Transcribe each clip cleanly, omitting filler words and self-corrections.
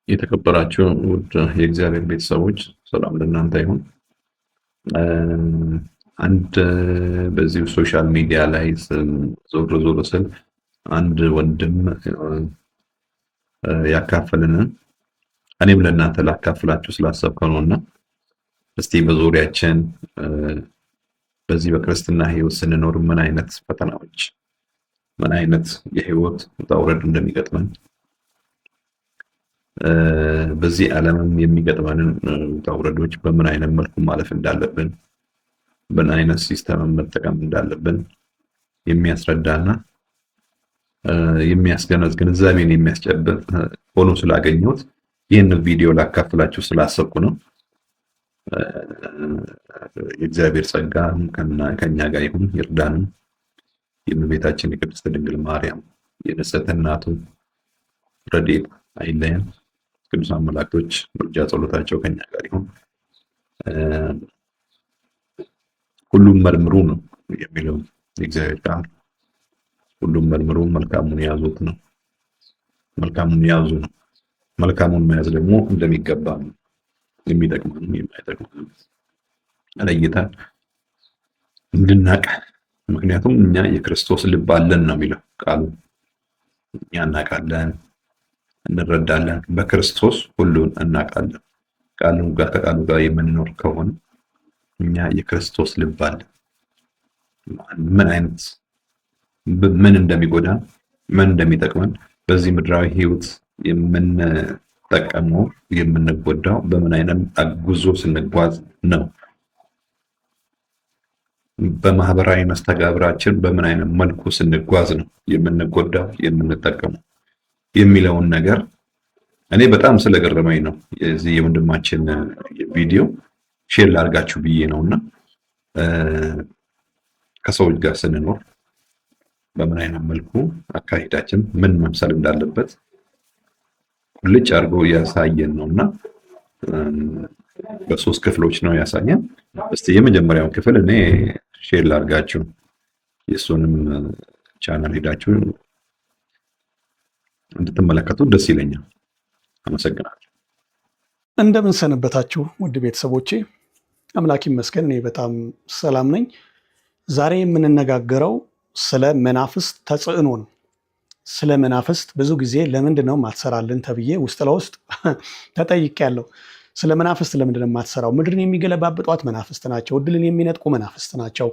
የተከበራችሁ ውድ የእግዚአብሔር ቤተሰቦች ሰላም ለእናንተ ይሁን። አንድ በዚሁ ሶሻል ሚዲያ ላይ ዞር ዞር ስል አንድ ወንድም ያካፈልን እኔም ለእናንተ ላካፍላችሁ ስላሰብከው ነው እና እስቲ በዙሪያችን በዚህ በክርስትና ህይወት ስንኖር ምን አይነት ፈተናዎች ምን አይነት የህይወት ውጣ ውረድ እንደሚገጥመን በዚህ ዓለምም የሚገጥመንን ውጣ ውረዶች በምን አይነት መልኩ ማለፍ እንዳለብን ምን አይነት ሲስተም መጠቀም እንዳለብን የሚያስረዳና የሚያስገነዝ ግንዛቤን የሚያስጨብጥ ሆኖ ስላገኘሁት ይህንን ቪዲዮ ላካፍላችሁ ስላሰብኩ ነው። የእግዚአብሔር ጸጋ ከኛ ጋር ይሁን፣ ይርዳንም። የእመቤታችን የቅድስት ድንግል ማርያም የንጽሕት እናቱ ረድኤት አይለየን። ቅዱሳን መላእክቶች ምልጃ ጸሎታቸው ከኛ ጋር ይሁን። ሁሉም መርምሩ ነው የሚለው የእግዚአብሔር ቃል። ሁሉም መርምሩ መልካሙን ያዙት ነው። መልካሙን ያዙ ነው። መልካሙን መያዝ ደግሞ እንደሚገባ ነው። የሚጠቅመን የማይጠቅመን ለይተን እንድናቅ። ምክንያቱም እኛ የክርስቶስ ልብ አለን ነው የሚለው ቃሉ። እኛ እናውቃለን፣ እንረዳለን። በክርስቶስ ሁሉን እናውቃለን። ከቃሉ ጋር የምንኖር ከሆነ እኛ የክርስቶስ ልብ አለን። ምን እንደሚጎዳን ምን እንደሚጠቅመን በዚህ ምድራዊ ህይወት የምንጠቀመው የምንጎዳው በምን አይነት ጉዞ ስንጓዝ ነው። በማህበራዊ መስተጋብራችን በምን አይነት መልኩ ስንጓዝ ነው የምንጎዳው የምንጠቀመው የሚለውን ነገር እኔ በጣም ስለገረመኝ ነው የዚህ የወንድማችን ቪዲዮ ሼር ላድርጋችሁ ብዬ ነውና ከሰዎች ጋር ስንኖር በምን አይነት መልኩ አካሄዳችን ምን መምሰል እንዳለበት ልጭ አድርጎ ያሳየን ነውና በሶስት ክፍሎች ነው ያሳየን። እስቲ የመጀመሪያውን ክፍል እኔ ሼር ላድርጋችሁ። የእሱንም ቻናል ሄዳችሁ እንድትመለከቱ ደስ ይለኛል። አመሰግናለሁ። እንደምን ሰነበታችሁ ውድ ቤተሰቦቼ? አምላክ ይመስገን እኔ በጣም ሰላም ነኝ። ዛሬ የምንነጋገረው ስለ መናፍስት ተጽዕኖ ነው። ስለ መናፍስት ብዙ ጊዜ ለምንድን ነው የማትሰራልን ተብዬ ውስጥ ለውስጥ ተጠይቄያለሁ። ስለ መናፍስት ለምንድን ነው የማትሰራው? ምድርን የሚገለባብጧት መናፍስት ናቸው። እድልን የሚነጥቁ መናፍስት ናቸው።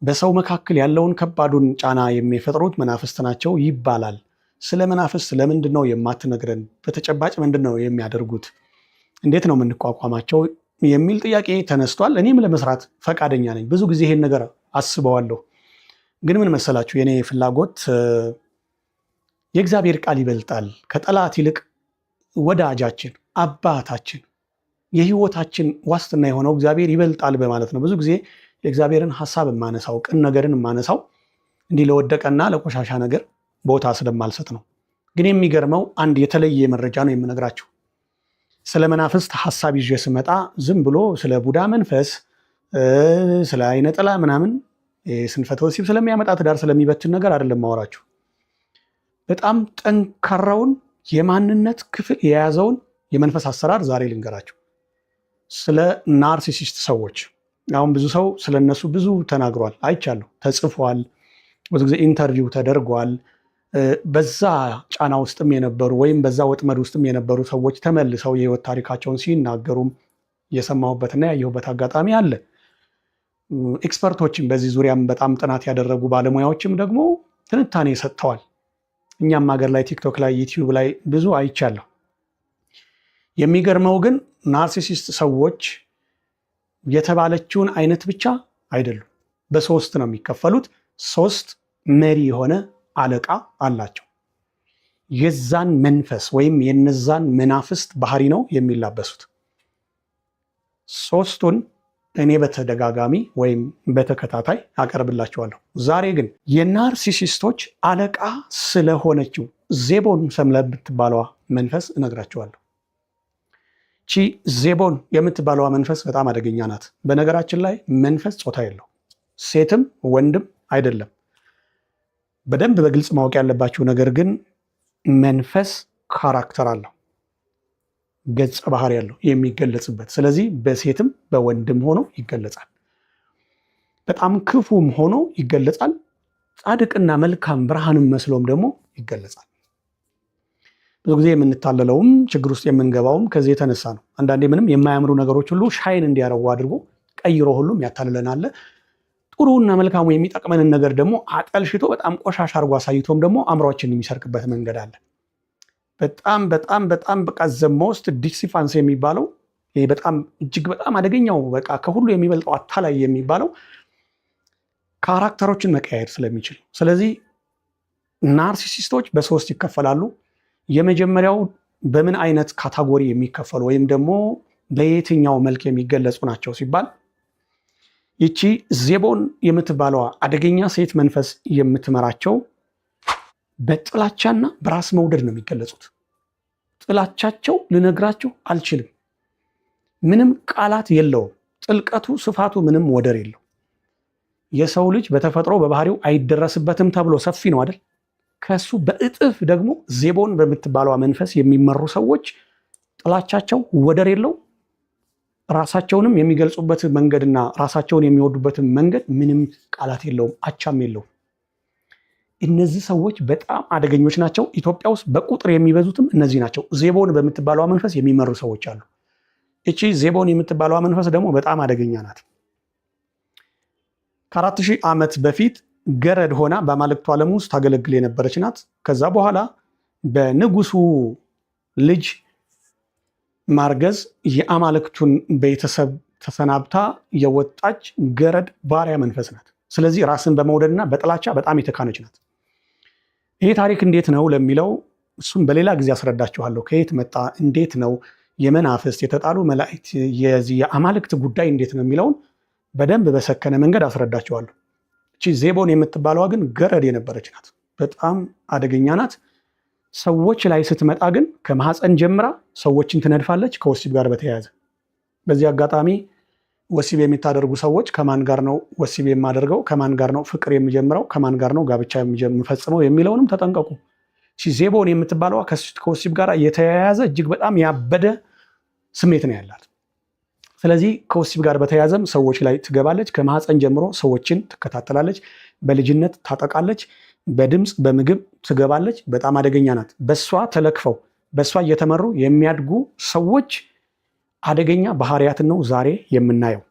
በሰው መካከል ያለውን ከባዱን ጫና የሚፈጥሩት መናፍስት ናቸው ይባላል። ስለ መናፍስት ለምንድን ነው የማትነግረን? በተጨባጭ ምንድን ነው የሚያደርጉት? እንዴት ነው የምንቋቋማቸው? የሚል ጥያቄ ተነስቷል። እኔም ለመስራት ፈቃደኛ ነኝ። ብዙ ጊዜ ይሄን ነገር አስበዋለሁ። ግን ምን መሰላችሁ፣ የኔ ፍላጎት የእግዚአብሔር ቃል ይበልጣል። ከጠላት ይልቅ ወዳጃችን፣ አባታችን፣ የህይወታችን ዋስትና የሆነው እግዚአብሔር ይበልጣል በማለት ነው ብዙ ጊዜ የእግዚአብሔርን ሀሳብ የማነሳው፣ ቅን ነገርን የማነሳው እንዲህ ለወደቀና ለቆሻሻ ነገር ቦታ ስለማልሰጥ ነው። ግን የሚገርመው አንድ የተለየ መረጃ ነው የምነግራችሁ። ስለ መናፍስት ሀሳብ ይዤ ስመጣ ዝም ብሎ ስለ ቡዳ መንፈስ፣ ስለ አይነ ጥላ ምናምን ስንፈተ ወሲብ ስለሚያመጣ ትዳር ስለሚበትን ነገር አይደለም ማወራችሁ። በጣም ጠንካራውን የማንነት ክፍል የያዘውን የመንፈስ አሰራር ዛሬ ልንገራችሁ። ስለ ናርሲሲስት ሰዎች አሁን ብዙ ሰው ስለነሱ ብዙ ተናግሯል፣ አይቻለሁ፣ ተጽፏል፣ ብዙ ጊዜ ኢንተርቪው ተደርጓል። በዛ ጫና ውስጥም የነበሩ ወይም በዛ ወጥመድ ውስጥም የነበሩ ሰዎች ተመልሰው የህይወት ታሪካቸውን ሲናገሩም የሰማሁበትና ያየሁበት አጋጣሚ አለ። ኤክስፐርቶችም በዚህ ዙሪያም በጣም ጥናት ያደረጉ ባለሙያዎችም ደግሞ ትንታኔ ሰጥተዋል። እኛም ሀገር ላይ ቲክቶክ ላይ ዩቲዩብ ላይ ብዙ አይቻለሁ። የሚገርመው ግን ናርሲሲስት ሰዎች የተባለችውን አይነት ብቻ አይደሉም። በሶስት ነው የሚከፈሉት። ሶስት መሪ የሆነ አለቃ አላቸው። የዛን መንፈስ ወይም የነዛን መናፍስት ባህሪ ነው የሚላበሱት። ሶስቱን እኔ በተደጋጋሚ ወይም በተከታታይ አቀርብላችኋለሁ። ዛሬ ግን የናርሲሲስቶች አለቃ ስለሆነችው ዜቦን ስለምትባለዋ መንፈስ እነግራችኋለሁ። ቺ ዜቦን የምትባለዋ መንፈስ በጣም አደገኛ ናት። በነገራችን ላይ መንፈስ ጾታ የለው፣ ሴትም ወንድም አይደለም። በደንብ በግልጽ ማወቅ ያለባችሁ ነገር ግን መንፈስ ካራክተር አለው። ገጸ ባህሪ ያለው የሚገለጽበት። ስለዚህ በሴትም በወንድም ሆኖ ይገለጻል። በጣም ክፉም ሆኖ ይገለጻል። ጻድቅና መልካም ብርሃንም መስሎም ደግሞ ይገለጻል። ብዙ ጊዜ የምንታለለውም ችግር ውስጥ የምንገባውም ከዚህ የተነሳ ነው። አንዳንዴ ምንም የማያምሩ ነገሮች ሁሉ ሻይን እንዲያረጉ አድርጎ ቀይሮ ሁሉም ያታልለናል። ጥሩና መልካሙ የሚጠቅመንን ነገር ደግሞ አጠልሽቶ በጣም ቆሻሻ አድርጎ አሳይቶም ደግሞ አእምሯችንን የሚሰርቅበት መንገድ አለ። በጣም በጣም በጣም በቃ ዘ ሞስት ዲሲፋንስ የሚባለው በጣም እጅግ በጣም አደገኛው በቃ ከሁሉ የሚበልጠው አታላይ የሚባለው ካራክተሮችን መቀያየር ስለሚችል። ስለዚህ ናርሲሲስቶች በሶስት ይከፈላሉ። የመጀመሪያው በምን አይነት ካታጎሪ የሚከፈሉ ወይም ደግሞ በየትኛው መልክ የሚገለጹ ናቸው ሲባል ይቺ ዜቦን የምትባለዋ አደገኛ ሴት መንፈስ የምትመራቸው በጥላቻና በራስ መውደድ ነው የሚገለጹት። ጥላቻቸው ልነግራቸው አልችልም። ምንም ቃላት የለውም። ጥልቀቱ ስፋቱ ምንም ወደር የለው። የሰው ልጅ በተፈጥሮ በባህሪው አይደረስበትም ተብሎ ሰፊ ነው አይደል? ከሱ በእጥፍ ደግሞ ዜቦን በምትባለዋ መንፈስ የሚመሩ ሰዎች ጥላቻቸው ወደር የለው። ራሳቸውንም የሚገልጹበት መንገድና ራሳቸውን የሚወዱበትን መንገድ ምንም ቃላት የለውም፣ አቻም የለውም። እነዚህ ሰዎች በጣም አደገኞች ናቸው። ኢትዮጵያ ውስጥ በቁጥር የሚበዙትም እነዚህ ናቸው። ዜቦን በምትባለዋ መንፈስ የሚመሩ ሰዎች አሉ። እቺ ዜቦን የምትባለዋ መንፈስ ደግሞ በጣም አደገኛ ናት። ከ4000 ዓመት በፊት ገረድ ሆና በአማልክቱ ዓለም ውስጥ ታገለግል የነበረች ናት። ከዛ በኋላ በንጉሱ ልጅ ማርገዝ የአማልክቱን ቤተሰብ ተሰናብታ የወጣች ገረድ ባሪያ መንፈስ ናት። ስለዚህ ራስን በመውደድና በጥላቻ በጣም የተካነች ናት። ይሄ ታሪክ እንዴት ነው ለሚለው እሱም በሌላ ጊዜ አስረዳችኋለሁ። ከየት መጣ፣ እንዴት ነው የመናፍስት የተጣሉ መላእክት የአማልክት ጉዳይ እንዴት ነው የሚለውን በደንብ በሰከነ መንገድ አስረዳችኋለሁ። እቺ ዜቦን የምትባለዋ ግን ገረድ የነበረች ናት። በጣም አደገኛ ናት። ሰዎች ላይ ስትመጣ ግን ከማህፀን ጀምራ ሰዎችን ትነድፋለች ከወሲብ ጋር በተያያዘ። በዚህ አጋጣሚ ወሲብ የሚታደርጉ ሰዎች ከማን ጋር ነው ወሲብ የማደርገው፣ ከማን ጋር ነው ፍቅር የሚጀምረው፣ ከማን ጋር ነው ጋብቻ የምፈጽመው የሚለውንም ተጠንቀቁ። ዜቦን የምትባለዋ ከወሲብ ጋር የተያያዘ እጅግ በጣም ያበደ ስሜት ነው ያላት። ስለዚህ ከወሲብ ጋር በተያያዘም ሰዎች ላይ ትገባለች። ከማህፀን ጀምሮ ሰዎችን ትከታተላለች። በልጅነት ታጠቃለች። በድምፅ በምግብ ትገባለች። በጣም አደገኛ ናት። በሷ ተለክፈው በሷ እየተመሩ የሚያድጉ ሰዎች አደገኛ ባህሪያትን ነው ዛሬ የምናየው።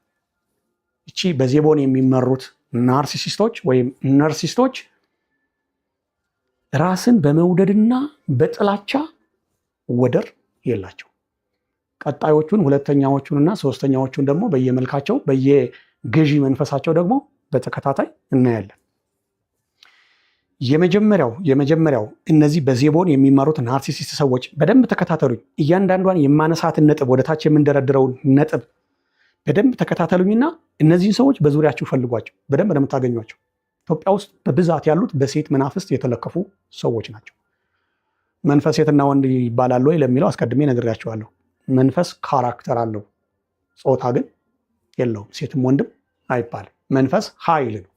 እቺ በዜቦን የሚመሩት ናርሲሲስቶች ወይም ነርሲስቶች ራስን በመውደድና በጥላቻ ወደር የላቸው። ቀጣዮቹን ሁለተኛዎቹንና ሶስተኛዎቹን ደግሞ በየመልካቸው በየገዢ መንፈሳቸው ደግሞ በተከታታይ እናያለን። የመጀመሪያው እነዚህ በዜቦን የሚመሩት ናርሲሲስት ሰዎች በደንብ ተከታተሉኝ። እያንዳንዷን የማነሳትን ነጥብ ወደታች የምንደረድረውን ነጥብ በደንብ ተከታተሉኝና እነዚህን ሰዎች በዙሪያችሁ ፈልጓቸው። በደንብ ነው የምታገኟቸው። ኢትዮጵያ ውስጥ በብዛት ያሉት በሴት መናፍስት የተለከፉ ሰዎች ናቸው። መንፈስ ሴትና ወንድ ይባላል ወይ ለሚለው አስቀድሜ ነግሬያቸዋለሁ። መንፈስ ካራክተር አለው፣ ጾታ ግን የለውም። ሴትም ወንድም አይባልም። መንፈስ ኃይል ነው።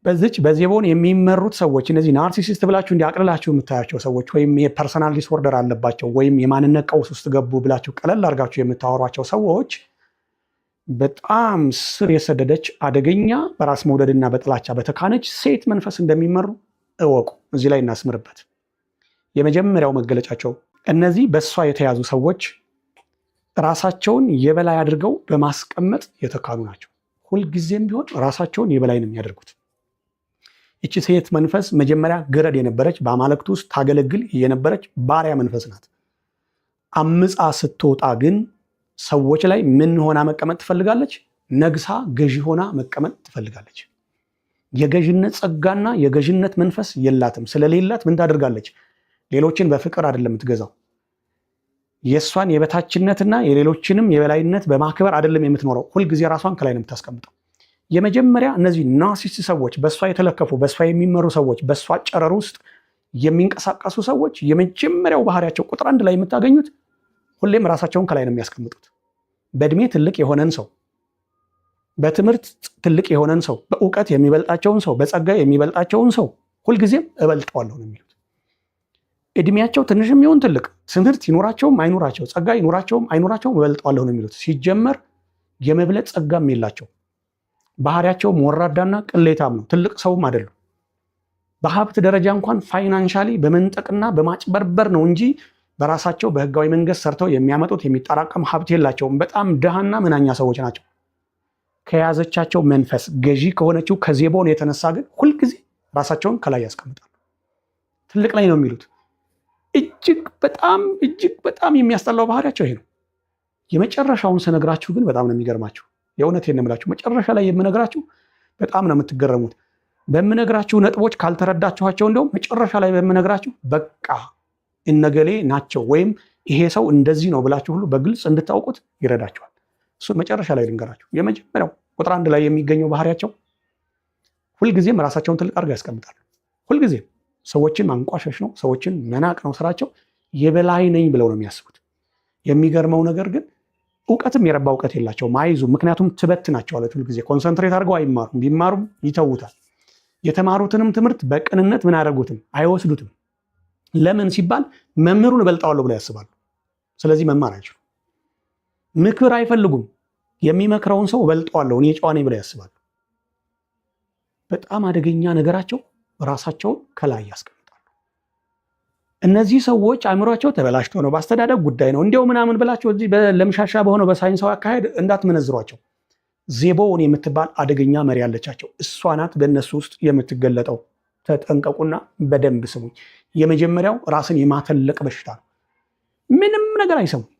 በዚች በዜቦን የሚመሩት ሰዎች እነዚህ ናርሲሲስት ብላችሁ እንዲያቅልላችሁ የምታያቸው ሰዎች ወይም የፐርሰናል ዲስኦርደር አለባቸው ወይም የማንነት ቀውስ ውስጥ ገቡ ብላችሁ ቀለል አድርጋችሁ የምታወሯቸው ሰዎች በጣም ስር የሰደደች አደገኛ በራስ መውደድና በጥላቻ በተካነች ሴት መንፈስ እንደሚመሩ እወቁ። እዚህ ላይ እናስምርበት። የመጀመሪያው መገለጫቸው እነዚህ በእሷ የተያዙ ሰዎች ራሳቸውን የበላይ አድርገው በማስቀመጥ የተካኑ ናቸው። ሁልጊዜም ቢሆን ራሳቸውን የበላይ ነው የሚያደርጉት። ይቺ ሴት መንፈስ መጀመሪያ ገረድ የነበረች በአማልክት ውስጥ ታገለግል የነበረች ባሪያ መንፈስ ናት። አምፃ ስትወጣ ግን ሰዎች ላይ ምን ሆና መቀመጥ ትፈልጋለች? ነግሳ ገዢ ሆና መቀመጥ ትፈልጋለች። የገዥነት ጸጋና የገዥነት መንፈስ የላትም። ስለሌላት ምን ታደርጋለች? ሌሎችን በፍቅር አይደለም የምትገዛው። የእሷን የበታችነትና የሌሎችንም የበላይነት በማክበር አይደለም የምትኖረው። ሁልጊዜ ራሷን ከላይ ነው የምታስቀምጠው። የመጀመሪያ እነዚህ ናርሲስት ሰዎች፣ በእሷ የተለከፉ፣ በእሷ የሚመሩ ሰዎች፣ በእሷ ጨረር ውስጥ የሚንቀሳቀሱ ሰዎች የመጀመሪያው ባህሪያቸው ቁጥር 1 ላይ የምታገኙት ሁሌም ራሳቸውን ከላይ ነው የሚያስቀምጡት። በእድሜ ትልቅ የሆነን ሰው፣ በትምህርት ትልቅ የሆነን ሰው፣ በእውቀት የሚበልጣቸውን ሰው፣ በጸጋ የሚበልጣቸውን ሰው ሁልጊዜም እበልጠዋለሁ ነው የሚሉት። እድሜያቸው ትንሽም ይሁን ትልቅ ትምህርት ይኖራቸውም አይኖራቸው ጸጋ ይኖራቸውም አይኖራቸውም እበልጠዋለሁ ነው የሚሉት። ሲጀመር የመብለጥ ጸጋም የላቸው። ባህሪያቸውም ወራዳና ቅሌታም ነው። ትልቅ ሰውም አይደሉም። በሀብት ደረጃ እንኳን ፋይናንሻሊ በመንጠቅና በማጭበርበር ነው እንጂ በራሳቸው በህጋዊ መንገድ ሰርተው የሚያመጡት የሚጠራቀም ሀብት የላቸውም። በጣም ድሃና ምናኛ ሰዎች ናቸው። ከያዘቻቸው መንፈስ ገዢ ከሆነችው ከዜቦን የተነሳ ግን ሁልጊዜ ራሳቸውን ከላይ ያስቀምጣሉ። ትልቅ ላይ ነው የሚሉት። እጅግ በጣም የሚያስጠላው ባህሪያቸው ይሄ ነው። የመጨረሻውን ስነግራችሁ ግን በጣም ነው የሚገርማችሁ። የእውነቴን ነው የምላችሁ። መጨረሻ ላይ የምነግራችሁ በጣም ነው የምትገረሙት። በምነግራችሁ ነጥቦች ካልተረዳችኋቸው እንደውም መጨረሻ ላይ በምነግራችሁ በቃ እነገሌ ናቸው ወይም ይሄ ሰው እንደዚህ ነው ብላችሁ ሁሉ በግልጽ እንድታውቁት ይረዳችኋል። እሱ መጨረሻ ላይ ልንገራችሁ። የመጀመሪያው ቁጥር 1 ላይ የሚገኘው ባህሪያቸው ሁልጊዜም ራሳቸውን ትልቅ አድርገው ያስቀምጣሉ። ሁልጊዜም ሰዎችን ማንቋሸሽ ነው፣ ሰዎችን መናቅ ነው ስራቸው። የበላይ ነኝ ብለው ነው የሚያስቡት። የሚገርመው ነገር ግን እውቀትም የረባ እውቀት የላቸውም፣ አይዙም። ምክንያቱም ትበት ናቸው አለት። ሁልጊዜ ኮንሰንትሬት አድርገው አይማሩም። ቢማሩም ይተውታል። የተማሩትንም ትምህርት በቅንነት ምን አያደርጉትም፣ አይወስዱትም። ለምን ሲባል መምህሩን እበልጠዋለሁ ብለው ያስባሉ። ስለዚህ መማር አይችሉም። ምክር አይፈልጉም። የሚመክረውን ሰው እበልጠዋለሁ እኔ ጨዋ ነኝ ብለው ያስባሉ። በጣም አደገኛ ነገራቸው ራሳቸውን ከላይ ያስቀምጣሉ። እነዚህ ሰዎች አእምሯቸው ተበላሽቶ ነው፣ በአስተዳደግ ጉዳይ ነው እንዲያው ምናምን ብላቸው እዚህ ለምሻሻ በሆነው በሳይንሳዊ አካሄድ እንዳትመነዝሯቸው። ዜቦን የምትባል አደገኛ መሪ ያለቻቸው እሷ ናት በእነሱ ውስጥ የምትገለጠው። ተጠንቀቁና በደንብ ስሙኝ። የመጀመሪያው ራስን የማተለቅ በሽታ ነው። ምንም ነገር አይሰሙም።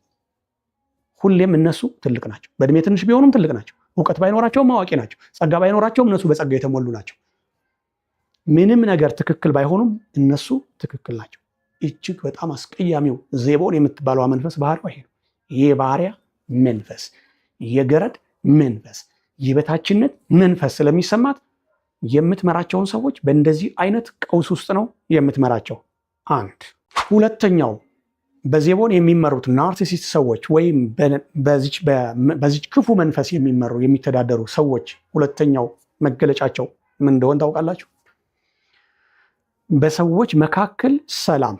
ሁሌም እነሱ ትልቅ ናቸው። በእድሜ ትንሽ ቢሆኑም ትልቅ ናቸው። እውቀት ባይኖራቸውም አዋቂ ናቸው። ጸጋ ባይኖራቸውም እነሱ በጸጋ የተሞሉ ናቸው። ምንም ነገር ትክክል ባይሆኑም እነሱ ትክክል ናቸው። እጅግ በጣም አስቀያሚው ዜቦን የምትባለዋ መንፈስ ባህሪዋ ይሄ ነው። የባሪያ መንፈስ፣ የገረድ መንፈስ፣ የበታችነት መንፈስ ስለሚሰማት የምትመራቸውን ሰዎች በእንደዚህ አይነት ቀውስ ውስጥ ነው የምትመራቸው። አንድ ሁለተኛው በዜቦን የሚመሩት ናርሲሲስት ሰዎች ወይም በዚች ክፉ መንፈስ የሚመሩ የሚተዳደሩ ሰዎች ሁለተኛው መገለጫቸው ምን እንደሆነ ታውቃላችሁ? በሰዎች መካከል ሰላም፣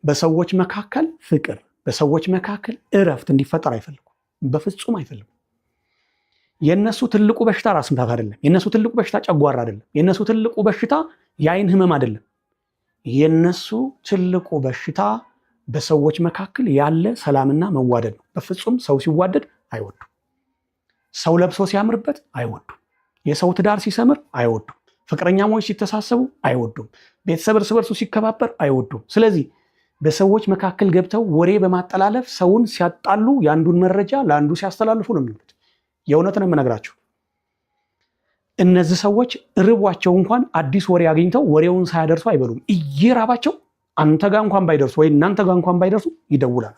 በሰዎች መካከል ፍቅር፣ በሰዎች መካከል እረፍት እንዲፈጠር አይፈልጉም። በፍጹም አይፈልጉም። የነሱ ትልቁ በሽታ ራስ ምታት አይደለም። የነሱ ትልቁ በሽታ ጨጓራ አይደለም። የነሱ ትልቁ በሽታ የአይን ህመም አይደለም። የነሱ ትልቁ በሽታ በሰዎች መካከል ያለ ሰላምና መዋደድ ነው። በፍጹም ሰው ሲዋደድ አይወዱም። ሰው ለብሶ ሲያምርበት አይወዱም። የሰው ትዳር ሲሰምር አይወዱም። ፍቅረኛሞች ሲተሳሰቡ አይወዱም። ቤተሰብ እርስ በርሱ ሲከባበር አይወዱም። ስለዚህ በሰዎች መካከል ገብተው ወሬ በማጠላለፍ ሰውን ሲያጣሉ የአንዱን መረጃ ለአንዱ ሲያስተላልፉ ነው የሚውሉት። የእውነት ነው የምነግራችሁ። እነዚህ ሰዎች ርቧቸው እንኳን አዲስ ወሬ አግኝተው ወሬውን ሳያደርሱ አይበሉም። እየራባቸው አንተ ጋር እንኳን ባይደርሱ ወይ እናንተ ጋር እንኳን ባይደርሱ ይደውላሉ።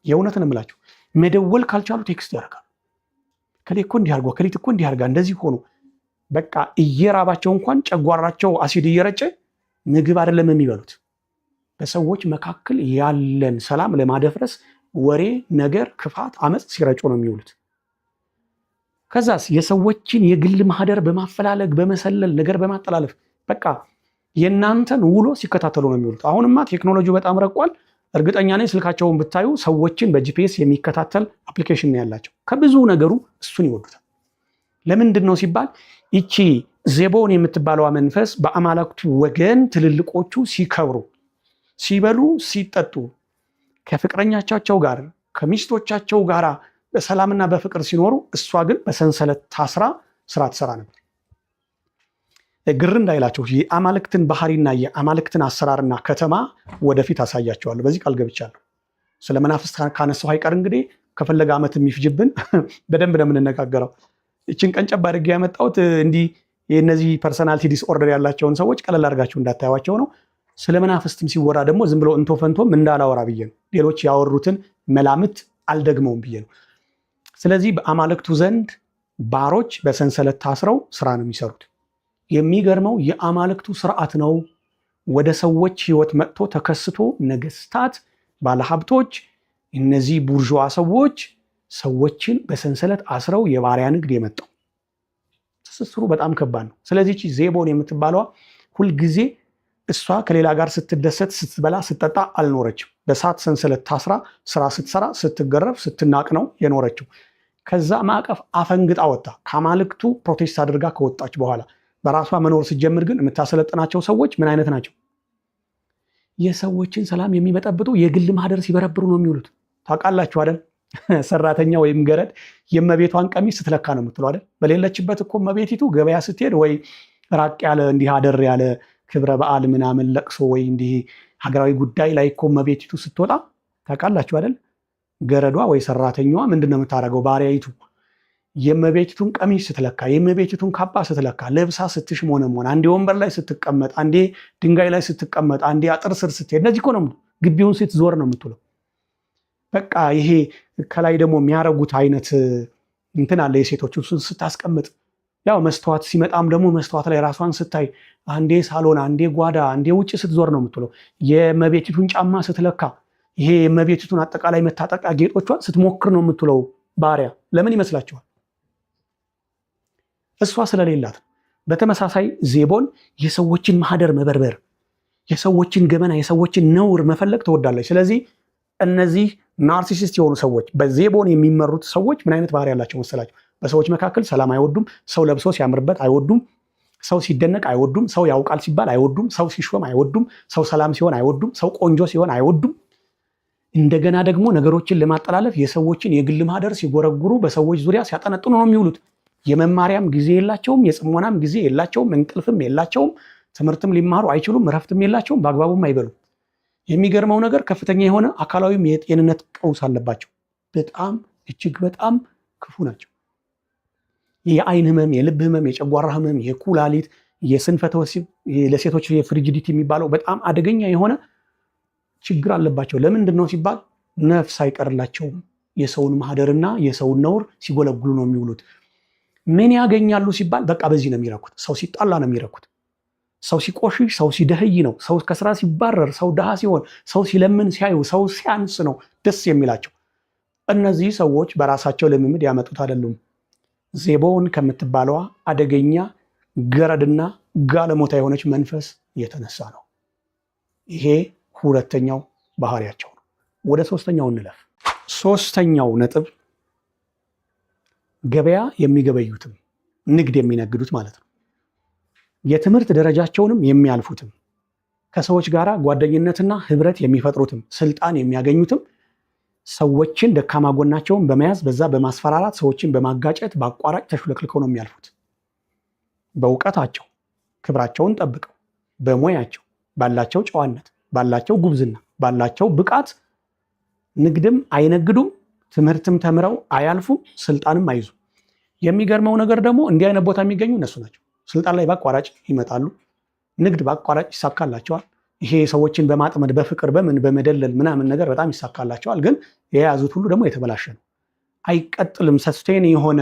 የእውነት ነው የምላችሁ። መደወል ካልቻሉ ቴክስት ያደርጋሉ። ከሌ እኮ እንዲህ አድርጓ፣ ከሌት እኮ እንዲህ አድርጋ፣ እንደዚህ ሆኖ በቃ እየራባቸው እንኳን ጨጓራቸው አሲድ እየረጨ ምግብ አይደለም የሚበሉት። በሰዎች መካከል ያለን ሰላም ለማደፍረስ ወሬ፣ ነገር፣ ክፋት፣ አመፅ ሲረጩ ነው የሚውሉት። ከዛስ የሰዎችን የግል ማህደር በማፈላለግ በመሰለል ነገር በማጠላለፍ በቃ የእናንተን ውሎ ሲከታተሉ ነው የሚውሉት። አሁንማ ቴክኖሎጂው በጣም ረቋል። እርግጠኛ ነኝ ስልካቸውን ብታዩ ሰዎችን በጂፒኤስ የሚከታተል አፕሊኬሽን ነው ያላቸው። ከብዙ ነገሩ እሱን ይወዱታል። ለምንድን ነው ሲባል ይቺ ዜቦን የምትባለዋ መንፈስ በአማልክቱ ወገን ትልልቆቹ ሲከብሩ፣ ሲበሉ፣ ሲጠጡ ከፍቅረኛቻቸው ጋር ከሚስቶቻቸው ጋር በሰላምና በፍቅር ሲኖሩ እሷ ግን በሰንሰለት ታስራ ስራ ትሰራ ነበር። ግር እንዳይላቸው የአማልክትን ባህሪና የአማልክትን አሰራርና ከተማ ወደፊት አሳያቸዋለሁ። በዚህ ቃል ገብቻለሁ። ስለ መናፍስት ካነሳሁ አይቀር እንግዲህ ከፈለገ ዓመት የሚፍጅብን በደንብ ነው የምንነጋገረው። እችን ቀንጨብ አድርጌ ያመጣሁት እንዲህ የእነዚህ ፐርሰናሊቲ ዲስኦርደር ያላቸውን ሰዎች ቀለል አድርጋችሁ እንዳታዩዋቸው ነው። ስለ መናፍስትም ሲወራ ደግሞ ዝም ብሎ እንቶ ፈንቶም እንዳላወራ ብዬ ነው። ሌሎች ያወሩትን መላምት አልደግመውም ብዬ ነው። ስለዚህ በአማልክቱ ዘንድ ባሮች በሰንሰለት ታስረው ስራ ነው የሚሰሩት። የሚገርመው የአማልክቱ ስርዓት ነው ወደ ሰዎች ህይወት መጥቶ ተከስቶ ነገስታት፣ ባለሀብቶች፣ እነዚህ ቡርዥዋ ሰዎች ሰዎችን በሰንሰለት አስረው የባሪያ ንግድ የመጣው ትስስሩ በጣም ከባድ ነው። ስለዚህ ዜቦን የምትባለዋ ሁልጊዜ እሷ ከሌላ ጋር ስትደሰት፣ ስትበላ፣ ስትጠጣ አልኖረችም። በእሳት ሰንሰለት ታስራ ስራ ስትሰራ፣ ስትገረፍ፣ ስትናቅ ነው የኖረችው። ከዛ ማዕቀፍ አፈንግጣ ወጣ። ከአማልክቱ ፕሮቴስት አድርጋ ከወጣች በኋላ በራሷ መኖር ስትጀምር ግን የምታሰለጥናቸው ሰዎች ምን አይነት ናቸው? የሰዎችን ሰላም የሚበጠብጡ የግል ማህደር ሲበረብሩ ነው የሚውሉት። ታውቃላችሁ አይደል? ሰራተኛ ወይም ገረድ የእመቤቷን ቀሚስ ስትለካ ነው የምትለው አይደል? በሌለችበት እኮ እመቤቲቱ ገበያ ስትሄድ ወይ ራቅ ያለ እንዲህ አደር ያለ ክብረ በዓል ምናምን ለቅሶ ወይ እንዲህ ሀገራዊ ጉዳይ ላይ እኮ እመቤቲቱ ስትወጣ ታውቃላችሁ አይደል? ገረዷ ወይ ሰራተኛዋ ምንድን ነው የምታደርገው? ባሪያይቱ የእመቤቲቱን ቀሚስ ስትለካ፣ የእመቤቲቱን ካባ ስትለካ፣ ለብሳ ስትሽሞነሞን፣ አንዴ ወንበር ላይ ስትቀመጥ፣ አንዴ ድንጋይ ላይ ስትቀመጥ፣ አንዴ አጥር ስር ስትሄድ፣ እነዚህ እኮ ነው ግቢውን ስትዞር ነው የምትውለው። በቃ ይሄ ከላይ ደግሞ የሚያረጉት አይነት እንትን አለ። የሴቶች ስታስቀምጥ ያው መስተዋት ሲመጣም ደግሞ መስተዋት ላይ ራሷን ስታይ አንዴ ሳሎን፣ አንዴ ጓዳ፣ አንዴ ውጭ ስትዞር ነው የምትውለው። የእመቤቲቱን ጫማ ስትለካ፣ ይሄ የእመቤቲቱን አጠቃላይ መታጠቂያ ጌጦቿን ስትሞክር ነው የምትውለው ባሪያ። ለምን ይመስላችኋል? እሷ ስለሌላት። በተመሳሳይ ዜቦን የሰዎችን ማህደር መበርበር፣ የሰዎችን ገመና፣ የሰዎችን ነውር መፈለግ ትወዳለች። ስለዚህ እነዚህ ናርሲሲስት የሆኑ ሰዎች፣ በዜቦን የሚመሩት ሰዎች ምን አይነት ባህሪ ያላቸው መሰላቸው? በሰዎች መካከል ሰላም አይወዱም። ሰው ለብሶ ሲያምርበት አይወዱም። ሰው ሲደነቅ አይወዱም። ሰው ያውቃል ሲባል አይወዱም። ሰው ሲሾም አይወዱም። ሰው ሰላም ሲሆን አይወዱም። ሰው ቆንጆ ሲሆን አይወዱም። እንደገና ደግሞ ነገሮችን ለማጠላለፍ የሰዎችን የግል ማህደር ሲጎረጉሩ፣ በሰዎች ዙሪያ ሲያጠነጥኑ ነው የሚውሉት። የመማሪያም ጊዜ የላቸውም። የጽሞናም ጊዜ የላቸውም። እንቅልፍም የላቸውም። ትምህርትም ሊማሩ አይችሉም። እረፍትም የላቸውም። በአግባቡም አይበሉም። የሚገርመው ነገር ከፍተኛ የሆነ አካላዊም የጤንነት ቀውስ አለባቸው። በጣም እጅግ በጣም ክፉ ናቸው። የአይን ህመም፣ የልብ ህመም፣ የጨጓራ ህመም፣ የኩላሊት፣ የስንፈተ ወሲብ፣ ለሴቶች የፍሪጂዲቲ የሚባለው በጣም አደገኛ የሆነ ችግር አለባቸው። ለምንድን ነው ሲባል ነፍስ አይቀርላቸውም። የሰውን ማህደርና የሰውን ነውር ሲጎለጉሉ ነው የሚውሉት። ምን ያገኛሉ ሲባል በቃ በዚህ ነው የሚረኩት። ሰው ሲጣላ ነው የሚረኩት። ሰው ሲቆሽሽ፣ ሰው ሲደህይ ነው። ሰው ከስራ ሲባረር፣ ሰው ድሃ ሲሆን፣ ሰው ሲለምን ሲያዩ፣ ሰው ሲያንስ ነው ደስ የሚላቸው። እነዚህ ሰዎች በራሳቸው ልምምድ ያመጡት አይደሉም። ዜቦን ከምትባለዋ አደገኛ ገረድና ጋለሞታ የሆነች መንፈስ የተነሳ ነው። ይሄ ሁለተኛው ባህሪያቸው ነው። ወደ ሶስተኛው እንለፍ። ሶስተኛው ነጥብ ገበያ የሚገበዩትም ንግድ የሚነግዱት ማለት ነው። የትምህርት ደረጃቸውንም የሚያልፉትም ከሰዎች ጋር ጓደኝነትና ህብረት የሚፈጥሩትም ስልጣን የሚያገኙትም ሰዎችን ደካማ ጎናቸውን በመያዝ በዛ በማስፈራራት ሰዎችን በማጋጨት በአቋራጭ ተሹለክልከው ነው የሚያልፉት። በእውቀታቸው ክብራቸውን ጠብቀው በሙያቸው ባላቸው ጨዋነት ባላቸው ጉብዝና ባላቸው ብቃት ንግድም አይነግዱም፣ ትምህርትም ተምረው አያልፉም፣ ስልጣንም አይዙም። የሚገርመው ነገር ደግሞ እንዲህ አይነት ቦታ የሚገኙ እነሱ ናቸው። ስልጣን ላይ በአቋራጭ ይመጣሉ። ንግድ በአቋራጭ ይሳካላቸዋል። ይሄ ሰዎችን በማጥመድ በፍቅር በምን በመደለል ምናምን ነገር በጣም ይሳካላቸዋል። ግን የያዙት ሁሉ ደግሞ የተበላሸ ነው፣ አይቀጥልም። ሰስቴን የሆነ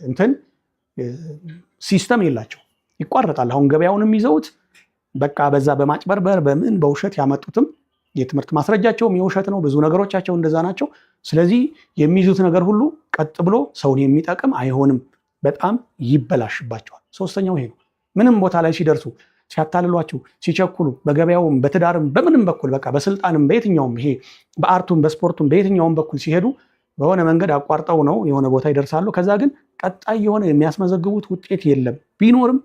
እንትን ሲስተም የላቸው፣ ይቋረጣል። አሁን ገበያውንም ይዘውት በቃ በዛ በማጭበርበር በምን በውሸት ያመጡትም የትምህርት ማስረጃቸውም የውሸት ነው። ብዙ ነገሮቻቸው እንደዛ ናቸው። ስለዚህ የሚይዙት ነገር ሁሉ ቀጥ ብሎ ሰውን የሚጠቅም አይሆንም፣ በጣም ይበላሽባቸዋል። ሶስተኛው ይሄ ነው። ምንም ቦታ ላይ ሲደርሱ ሲያታልሏችሁ፣ ሲቸኩሉ፣ በገበያውም በትዳርም በምንም በኩል በቃ በስልጣንም በየትኛውም ይሄ በአርቱም በስፖርቱም በየትኛውም በኩል ሲሄዱ በሆነ መንገድ አቋርጠው ነው የሆነ ቦታ ይደርሳሉ። ከዛ ግን ቀጣይ የሆነ የሚያስመዘግቡት ውጤት የለም። ቢኖርም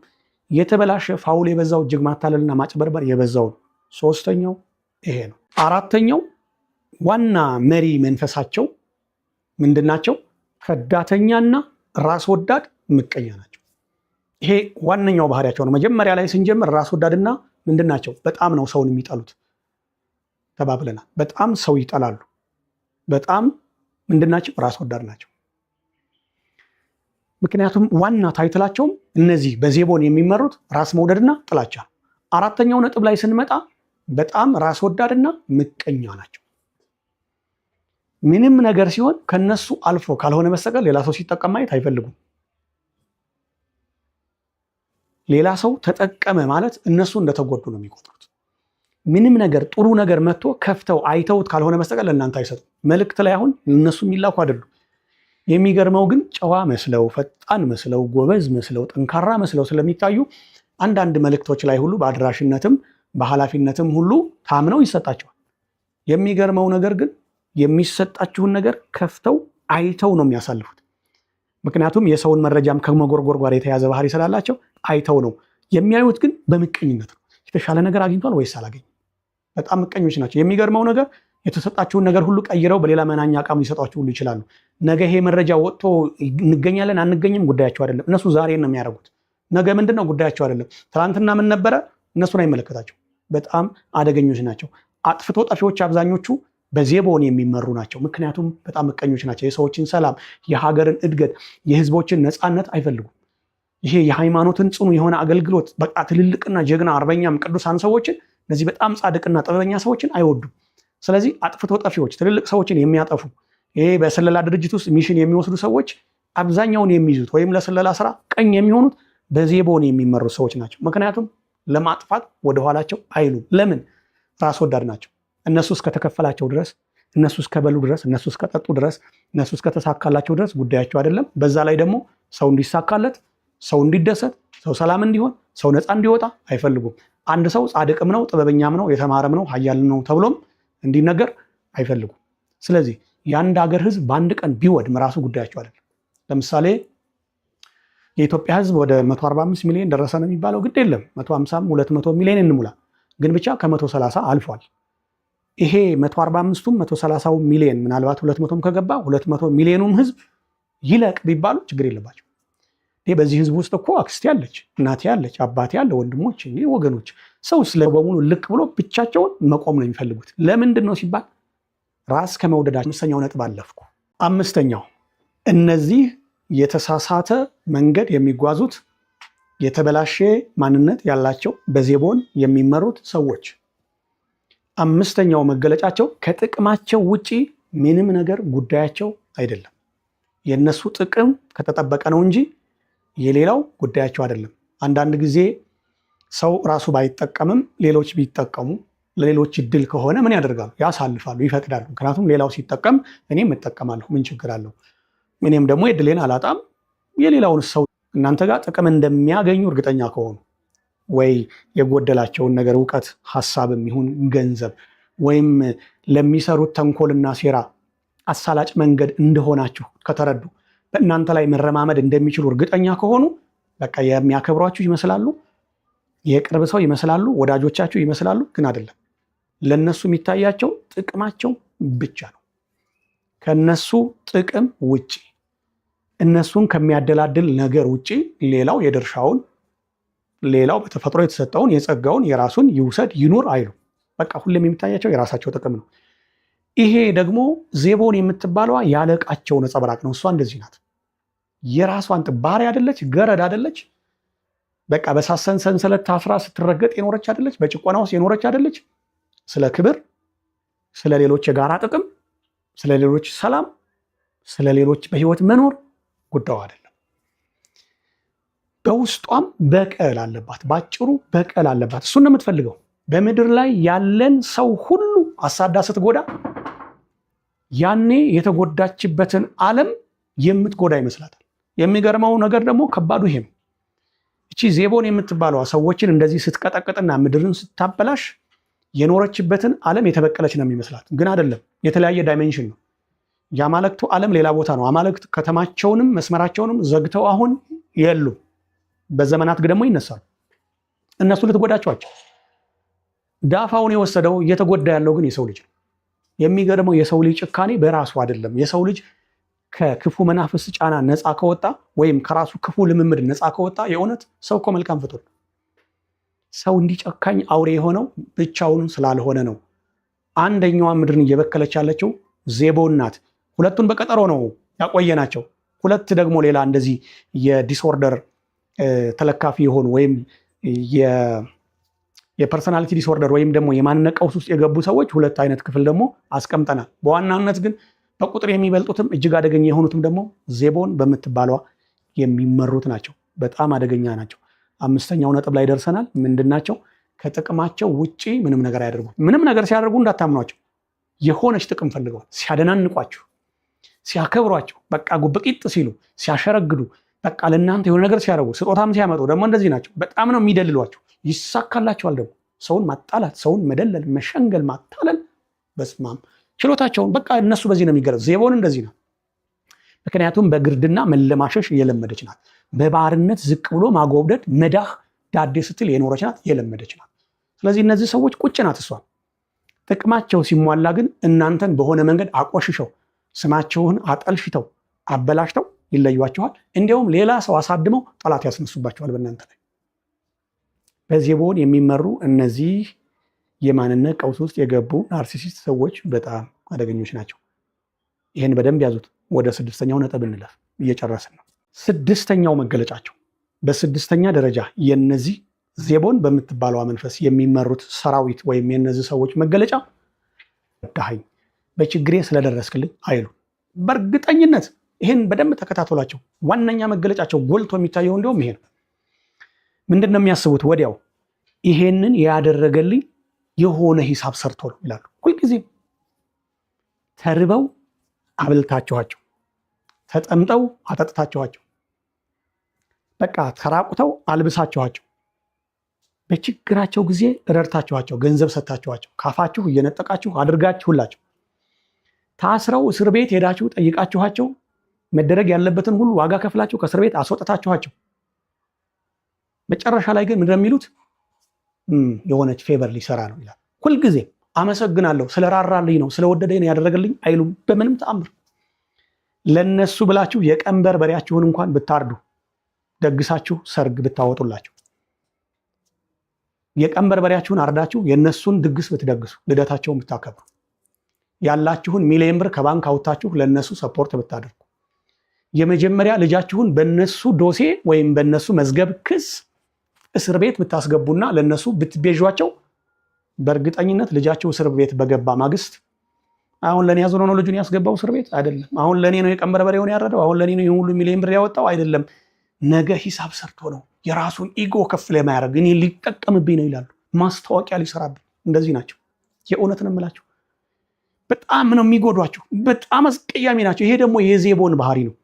የተበላሸ ፋውል የበዛው እጅግ ማታለልና ማጭበርበር የበዛው ነው። ሶስተኛው ይሄ ነው። አራተኛው ዋና መሪ መንፈሳቸው ምንድናቸው? ከዳተኛና ራስ ወዳድ ምቀኛ ናቸው። ይሄ ዋነኛው ባህሪያቸው ነው። መጀመሪያ ላይ ስንጀምር ራስ ወዳድና ምንድናቸው? በጣም ነው ሰውን የሚጠሉት ተባብለናል። በጣም ሰው ይጠላሉ። በጣም ምንድናቸው? ራስ ወዳድ ናቸው። ምክንያቱም ዋና ታይትላቸውም እነዚህ በዜቦን የሚመሩት ራስ መውደድና ጥላቻ። አራተኛው ነጥብ ላይ ስንመጣ በጣም ራስ ወዳድና ምቀኛ ናቸው። ምንም ነገር ሲሆን ከነሱ አልፎ ካልሆነ በስተቀር ሌላ ሰው ሲጠቀም ማየት አይፈልጉም። ሌላ ሰው ተጠቀመ ማለት እነሱ እንደተጎዱ ነው የሚቆጥሩት። ምንም ነገር ጥሩ ነገር መጥቶ ከፍተው አይተውት ካልሆነ በስተቀር ለእናንተ አይሰጡም። መልእክት ላይ አሁን እነሱ የሚላኩ አይደሉም። የሚገርመው ግን ጨዋ መስለው፣ ፈጣን መስለው፣ ጎበዝ መስለው፣ ጠንካራ መስለው ስለሚታዩ አንዳንድ መልእክቶች ላይ ሁሉ በአድራሽነትም በኃላፊነትም ሁሉ ታምነው ይሰጣቸዋል። የሚገርመው ነገር ግን የሚሰጣችሁን ነገር ከፍተው አይተው ነው የሚያሳልፉት። ምክንያቱም የሰውን መረጃም ከመጎርጎር ጋር የተያዘ ባህሪ ስላላቸው አይተው ነው የሚያዩት። ግን በምቀኝነት ነው። የተሻለ ነገር አግኝቷል ወይስ አላገኝም? በጣም ምቀኞች ናቸው። የሚገርመው ነገር የተሰጣችሁን ነገር ሁሉ ቀይረው በሌላ መናኛ ዕቃም ሊሰጧችሁ ሁሉ ይችላሉ። ነገ ይሄ መረጃ ወጥቶ እንገኛለን አንገኝም ጉዳያቸው አይደለም። እነሱ ዛሬ ነው የሚያደርጉት። ነገ ምንድነው ጉዳያቸው አይደለም። ትናንትና ምን ነበረ እነሱን አይመለከታቸው። በጣም አደገኞች ናቸው። አጥፍቶ ጠፊዎች አብዛኞቹ በዜቦን የሚመሩ ናቸው። ምክንያቱም በጣም ምቀኞች ናቸው። የሰዎችን ሰላም፣ የሀገርን እድገት፣ የህዝቦችን ነፃነት አይፈልጉም። ይሄ የሃይማኖትን ጽኑ የሆነ አገልግሎት በቃ ትልልቅና ጀግና አርበኛም ቅዱሳን ሰዎችን እነዚህ በጣም ጻድቅና ጥበበኛ ሰዎችን አይወዱም። ስለዚህ አጥፍቶ ጠፊዎች ትልልቅ ሰዎችን የሚያጠፉ ይሄ በስለላ ድርጅት ውስጥ ሚሽን የሚወስዱ ሰዎች አብዛኛውን የሚይዙት ወይም ለስለላ ስራ ቀኝ የሚሆኑት በዜቦን የሚመሩ ሰዎች ናቸው። ምክንያቱም ለማጥፋት ወደኋላቸው አይሉም። ለምን? ራስ ወዳድ ናቸው። እነሱ እስከተከፈላቸው ድረስ፣ እነሱ እስከበሉ ድረስ፣ እነሱ እስከጠጡ ድረስ፣ እነሱ እስከተሳካላቸው ድረስ ጉዳያቸው አይደለም። በዛ ላይ ደግሞ ሰው እንዲሳካለት፣ ሰው እንዲደሰት፣ ሰው ሰላም እንዲሆን፣ ሰው ነፃ እንዲወጣ አይፈልጉም። አንድ ሰው ጻድቅም ነው ጥበበኛም ነው የተማረም ነው ኃያልም ነው ተብሎም እንዲነገር አይፈልጉም። ስለዚህ የአንድ ሀገር ህዝብ በአንድ ቀን ቢወድም ራሱ ጉዳያቸው አይደለም። ለምሳሌ የኢትዮጵያ ህዝብ ወደ 145 ሚሊዮን ደረሰ ነው የሚባለው። ግድ የለም 150 200 ሚሊዮን እንሙላ፣ ግን ብቻ ከ130 አልፏል። ይሄ 145ቱም 130 ሚሊዮን ምናልባት 200ም ከገባ 200 ሚሊዮኑም ህዝብ ይለቅ ቢባሉ ችግር የለባቸው። በዚህ ህዝብ ውስጥ እኮ አክስቴ አለች፣ እናቴ አለች፣ አባቴ አለ፣ ወንድሞች፣ ወገኖች። ሰው ስለበሙሉ ልቅ ብሎ ብቻቸውን መቆም ነው የሚፈልጉት። ለምንድን ነው ሲባል ራስ ከመውደዳቸው። አምስተኛው ነጥብ አለፍኩ። አምስተኛው እነዚህ የተሳሳተ መንገድ የሚጓዙት የተበላሸ ማንነት ያላቸው በዜቦን የሚመሩት ሰዎች አምስተኛው መገለጫቸው ከጥቅማቸው ውጪ ምንም ነገር ጉዳያቸው አይደለም። የነሱ ጥቅም ከተጠበቀ ነው እንጂ የሌላው ጉዳያቸው አይደለም። አንዳንድ ጊዜ ሰው ራሱ ባይጠቀምም ሌሎች ቢጠቀሙ ለሌሎች እድል ከሆነ ምን ያደርጋሉ? ያሳልፋሉ፣ ይፈቅዳሉ። ምክንያቱም ሌላው ሲጠቀም እኔም እጠቀማለሁ፣ ምን ችግር አለው? እኔም ደግሞ እድሌን አላጣም። የሌላውን ሰው እናንተ ጋር ጥቅም እንደሚያገኙ እርግጠኛ ከሆኑ ወይ የጎደላቸውን ነገር እውቀት፣ ሀሳብም ይሁን ገንዘብ ወይም ለሚሰሩት ተንኮልና ሴራ አሳላጭ መንገድ እንደሆናችሁ ከተረዱ በእናንተ ላይ መረማመድ እንደሚችሉ እርግጠኛ ከሆኑ በቃ የሚያከብሯችሁ ይመስላሉ፣ የቅርብ ሰው ይመስላሉ፣ ወዳጆቻችሁ ይመስላሉ። ግን አይደለም። ለነሱ የሚታያቸው ጥቅማቸው ብቻ ነው። ከነሱ ጥቅም ውጪ እነሱን ከሚያደላድል ነገር ውጪ ሌላው የድርሻውን ሌላው በተፈጥሮ የተሰጠውን የጸጋውን የራሱን ይውሰድ ይኑር አይሉ። በቃ ሁሌም የሚታያቸው የራሳቸው ጥቅም ነው። ይሄ ደግሞ ዜቦን የምትባለዋ ያለቃቸው ነጸብራቅ ነው። እሷ እንደዚህ ናት። የራሷን ባሪያ አይደለች፣ ገረድ አይደለች። በቃ በሳሰን ሰንሰለት ታስራ ስትረገጥ የኖረች አይደለች፣ በጭቆና ውስጥ የኖረች አይደለች። ስለ ክብር፣ ስለ ሌሎች የጋራ ጥቅም፣ ስለ ሌሎች ሰላም፣ ስለ ሌሎች በህይወት መኖር ጉዳዩ አይደለም። በውስጧም በቀል አለባት። ባጭሩ በቀል አለባት። እሱን ነው የምትፈልገው። በምድር ላይ ያለን ሰው ሁሉ አሳዳ ስትጎዳ ያኔ የተጎዳችበትን ዓለም የምትጎዳ ይመስላታል። የሚገርመው ነገር ደግሞ ከባዱ ይሄ ነው። እቺ ዜቦን የምትባለዋ ሰዎችን እንደዚህ ስትቀጠቅጥና ምድርን ስታበላሽ የኖረችበትን ዓለም የተበቀለች ነው የሚመስላት። ግን አይደለም። የተለያየ ዳይሜንሽን ነው። የአማልክቱ ዓለም ሌላ ቦታ ነው። አማልክት ከተማቸውንም መስመራቸውንም ዘግተው አሁን የሉ። በዘመናት ደግሞ ይነሳሉ። እነሱ ልትጎዳቸዋቸው። ዳፋውን የወሰደው እየተጎዳ ያለው ግን የሰው ልጅ ነው። የሚገርመው የሰው ልጅ ጭካኔ በራሱ አይደለም። የሰው ልጅ ከክፉ መናፍስ ጫና ነፃ ከወጣ ወይም ከራሱ ክፉ ልምምድ ነፃ ከወጣ የእውነት ሰው እኮ መልካም ፍጡር። ሰው እንዲጨካኝ አውሬ የሆነው ብቻውን ስላልሆነ ነው። አንደኛዋ ምድርን እየበከለች ያለችው ዜቦን ናት። ሁለቱን በቀጠሮ ነው ያቆየናቸው። ሁለት ደግሞ ሌላ እንደዚህ የዲስኦርደር ተለካፊ የሆኑ ወይም የፐርሰናሊቲ ዲስኦርደር ወይም ደግሞ የማንነት ቀውስ ውስጥ የገቡ ሰዎች ሁለት አይነት ክፍል ደግሞ አስቀምጠናል። በዋናነት ግን በቁጥር የሚበልጡትም እጅግ አደገኛ የሆኑትም ደግሞ ዜቦን በምትባለዋ የሚመሩት ናቸው። በጣም አደገኛ ናቸው። አምስተኛው ነጥብ ላይ ደርሰናል። ምንድናቸው? ከጥቅማቸው ውጪ ምንም ነገር አያደርጉም። ምንም ነገር ሲያደርጉ እንዳታምኗቸው። የሆነች ጥቅም ፈልገዋል። ሲያደናንቋችሁ፣ ሲያከብሯችሁ፣ በቃ ጉብቂጥ ሲሉ፣ ሲያሸረግዱ፣ በቃ ለእናንተ የሆነ ነገር ሲያደርጉ ስጦታም ሲያመጡ ደግሞ እንደዚህ ናቸው። በጣም ነው የሚደልሏቸው። ይሳካላቸዋል ደግሞ ሰውን ማጣላት፣ ሰውን መደለል፣ መሸንገል፣ ማታለል በስማም ችሎታቸውን በቃ እነሱ በዚህ ነው የሚገለጹ። ዜቦን እንደዚህ ነው። ምክንያቱም በግርድና መለማሸሽ የለመደች ናት። በባርነት ዝቅ ብሎ ማጎብደድ መዳህ ዳዴ ስትል የኖረች ናት፣ የለመደች ናት። ስለዚህ እነዚህ ሰዎች ቁጭ ናት እሷ። ጥቅማቸው ሲሟላ ግን እናንተን በሆነ መንገድ አቆሽሸው ስማቸውን አጠልሽተው አበላሽተው ይለዩዋቸዋል። እንዲያውም ሌላ ሰው አሳድመው ጠላት ያስነሱባቸዋል በእናንተ ላይ። በዜቦን የሚመሩ እነዚህ የማንነት ቀውስ ውስጥ የገቡ ናርሲሲስት ሰዎች በጣም አደገኞች ናቸው። ይህን በደንብ ያዙት። ወደ 6ኛው ነጥብ እንለፍ፣ እየጨረስን ነው። 6ኛው መገለጫቸው፣ በ6ኛ ደረጃ የነዚህ ዜቦን በምትባለዋ መንፈስ የሚመሩት ሰራዊት ወይም የነዚህ ሰዎች መገለጫ ዳኸኝ በችግሬ ስለደረስክልኝ አይሉ። በእርግጠኝነት ይህን በደንብ ተከታተሏቸው። ዋነኛ መገለጫቸው ጎልቶ የሚታየው እንዲሁም ይሄ ነው። ምንድን ነው የሚያስቡት? ወዲያው ይሄንን ያደረገልኝ የሆነ ሂሳብ ሰርቶ ነው ይላሉ። ሁልጊዜም ተርበው አብልታችኋቸው፣ ተጠምጠው አጠጥታችኋቸው፣ በቃ ተራቁተው አልብሳችኋቸው፣ በችግራቸው ጊዜ ረድታችኋቸው፣ ገንዘብ ሰጥታችኋቸው፣ ካፋችሁ እየነጠቃችሁ አድርጋችሁላቸው፣ ታስረው እስር ቤት ሄዳችሁ ጠይቃችኋቸው፣ መደረግ ያለበትን ሁሉ ዋጋ ከፍላችሁ ከእስር ቤት አስወጥታችኋቸው፣ መጨረሻ ላይ ግን ምንድን ነው የሚሉት? የሆነች ፌቨር ሊሰራ ነው ይላል። ሁልጊዜ አመሰግናለሁ፣ ስለራራልኝ ነው፣ ስለወደደኝ ነው ያደረገልኝ አይሉም በምንም ተአምር። ለነሱ ብላችሁ የቀን በርበሬያችሁን እንኳን ብታርዱ፣ ደግሳችሁ ሰርግ ብታወጡላችሁ፣ የቀን በርበሬያችሁን አርዳችሁ የነሱን ድግስ ብትደግሱ፣ ልደታቸውን ብታከብሩ፣ ያላችሁን ሚሊዮን ብር ከባንክ አውጥታችሁ ለነሱ ሰፖርት ብታደርጉ፣ የመጀመሪያ ልጃችሁን በነሱ ዶሴ ወይም በነሱ መዝገብ ክስ እስር ቤት ብታስገቡና ለነሱ ብትቤዣቸው፣ በእርግጠኝነት ልጃቸው እስር ቤት በገባ ማግስት አሁን ለኔ ያዝኖ ነው ልጁን ያስገባው እስር ቤት አይደለም፣ አሁን ለኔ ነው የቀን በርበሬውን ያረደው፣ አሁን ለኔ ነው የሁሉ ሚሊዮን ብር ያወጣው አይደለም፣ ነገ ሂሳብ ሰርቶ ነው የራሱን ኢጎ ከፍ ለማያደርግ እኔ ሊጠቀምብኝ ነው ይላሉ። ማስታወቂያ ሊሰራብኝ። እንደዚህ ናቸው። የእውነት ነው የምላቸው። በጣም ነው የሚጎዷቸው። በጣም አስቀያሚ ናቸው። ይሄ ደግሞ የዜቦን ባህሪ ነው።